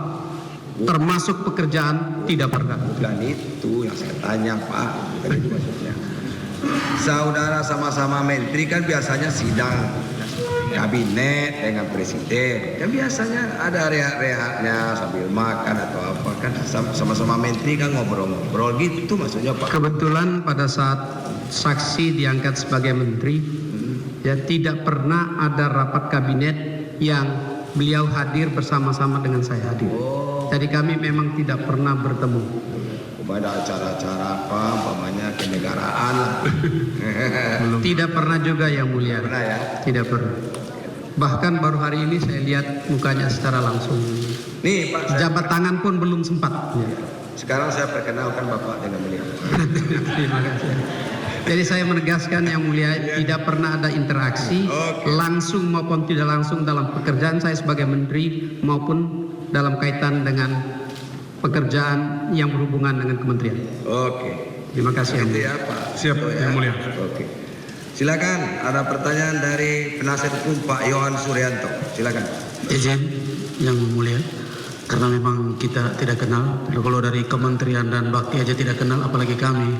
termasuk pekerjaan, tidak pernah. Bukan itu yang saya tanya Pak. Bukan itu maksudnya. Saudara sama-sama menteri kan biasanya sidang kabinet dengan presiden. Kan biasanya ada rehat-rehatnya sambil makan atau apa kan sama-sama menteri kan ngobrol-ngobrol gitu maksudnya Pak. Kebetulan pada saat saksi diangkat sebagai menteri, ya tidak pernah ada rapat kabinet yang beliau hadir bersama-sama dengan saya hadir. Jadi kami memang tidak pernah bertemu. Ada acara-acara apa, umpamanya kenegaraan lah. Tidak pernah juga yang mulia. Pernah ya? Tidak pernah. Bahkan baru hari ini saya lihat mukanya secara langsung. Nih Pak, Jabat tangan pun belum sempat. Ya. sekarang saya perkenalkan Bapak dengan beliau. Terima kasih. Jadi saya menegaskan yang mulia, tidak pernah ada interaksi langsung maupun tidak langsung dalam pekerjaan saya sebagai menteri maupun dalam kaitan dengan pekerjaan yang berhubungan dengan kementerian. Oke. Terima kasih yang Itu mulia. ya Pak. Siap, Itu yang mulia. Oke. Silakan, ada pertanyaan dari penasihat hukum Pak Yohan Suryanto. Silakan. Izin yang mulia, karena memang kita tidak kenal. Kalau dari kementerian dan bakti aja tidak kenal, apalagi kami.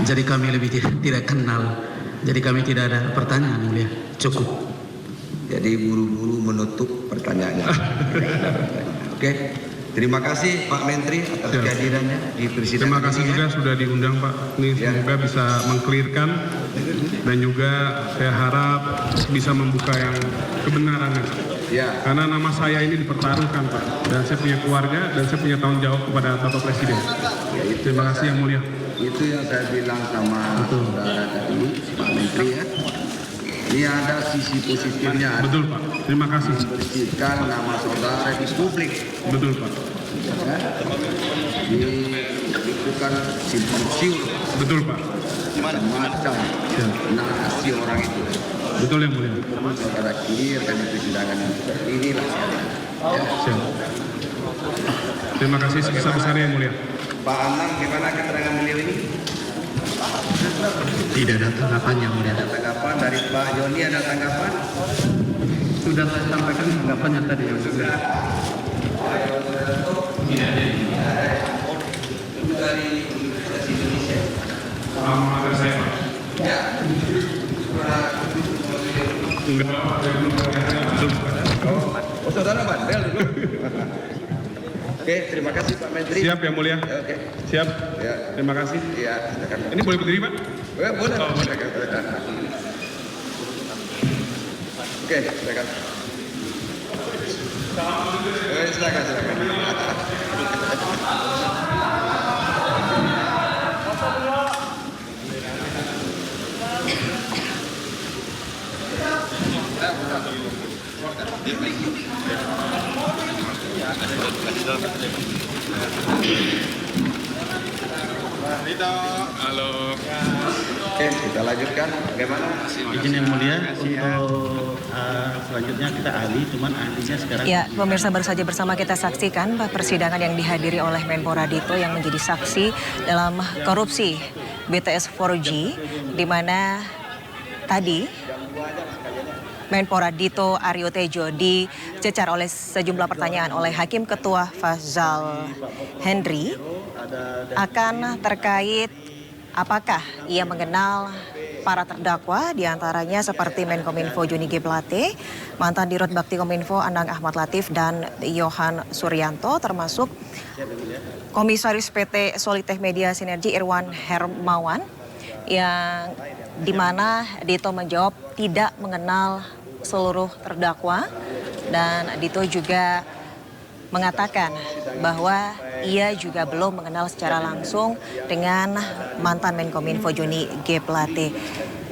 Jadi kami lebih tidak kenal. Jadi kami tidak ada pertanyaan yang mulia. Cukup. Jadi buru-buru menutup pertanyaannya. Oke. Terima kasih Pak Menteri atas kehadirannya di persidangan. Terima kasih ini, juga ya. sudah diundang Pak. Ini Ya. semoga bisa mengklirkan dan juga saya harap bisa membuka yang kebenaran. Ya. Karena nama saya ini dipertaruhkan Pak, dan saya punya keluarga dan saya punya tanggung jawab kepada Bapak Presiden. Terima kasih yang mulia. Itu yang saya bilang sama saudara tadi Pak Menteri ya. Ini ada sisi positifnya. Betul Pak. Terima kasih. Membersihkan nama saudara di publik. Betul Pak. Ya. Bukan simpang siur. Betul Pak. Macam narasi orang itu. Betul yang mulia. Saudara clear kan di persidangan yang seperti inilah. Ya. Siap. Terima kasih sebesar-besarnya yang mulia. Pak Anang, gimana keterangan beliau ini? Tidak ada tanggapan yang mulia. Ada tanggapan dari Pak Joni, ada tanggapan? Sudah saya sampaikan tanggapannya tadi yang sudah. Itu dari Universitas Indonesia. Ada saya Pak. Ya. Enggak. Oh, saudara bandel dulu. Oke, terima kasih Pak Menteri. Siap yang mulia. Oke. Siap. Ya. Terima kasih. Iya, silakan. Ini boleh berdiri, Pak? Boleh. Oh, Oke, silakan. Silakan. Halo. Oke, kita lanjutkan. Bagaimana? Izin yang mulia, untuk selanjutnya kita ahli, cuman ahlinya sekarang. Ya, pemirsa, baru saja bersama kita saksikan persidangan yang dihadiri oleh Menpora Dito yang menjadi saksi dalam korupsi BTS 4G, di mana tadi Menpora Dito Aryo Tejo dicecar oleh sejumlah pertanyaan oleh Hakim Ketua Fazal Henry akan terkait apakah ia mengenal para terdakwa, diantaranya seperti Menkominfo Joni G. Plate, mantan Dirut Bakti Kominfo Anang Ahmad Latif dan Yohan Suryanto, termasuk Komisaris PT Solitech Media Sinergi Irwan Hermawan, yang dimana Dito menjawab tidak mengenal seluruh terdakwa, dan Dito juga mengatakan bahwa ia juga belum mengenal secara langsung dengan mantan Menkominfo Joni G. Plate.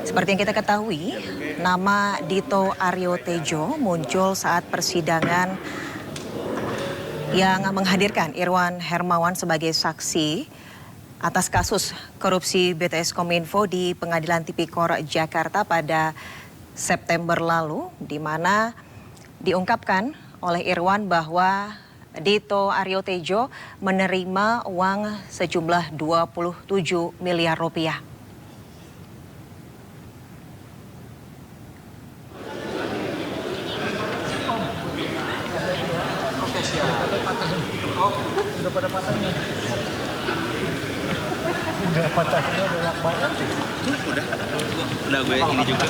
Seperti yang kita ketahui, nama Dito Aryo Tejo muncul saat persidangan yang menghadirkan Irwan Hermawan sebagai saksi atas kasus korupsi BTS Kominfo di Pengadilan Tipikor Jakarta pada September lalu, di mana diungkapkan oleh Irwan bahwa Dito Aryo Tejo menerima uang sejumlah 27 miliar rupiah. Oke, siap. Udah pada pasangnya. Udah patahnya banyak banget. Udah gue ini juga.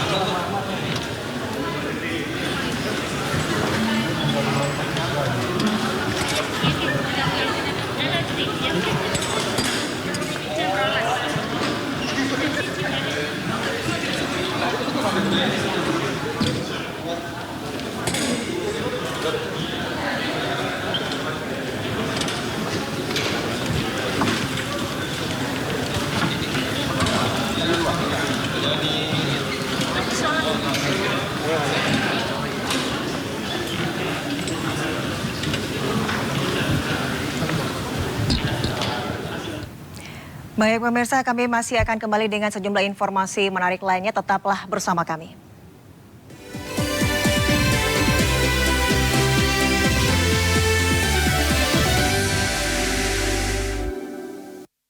Baik pemirsa, kami masih akan kembali dengan sejumlah informasi menarik lainnya. Tetaplah bersama kami.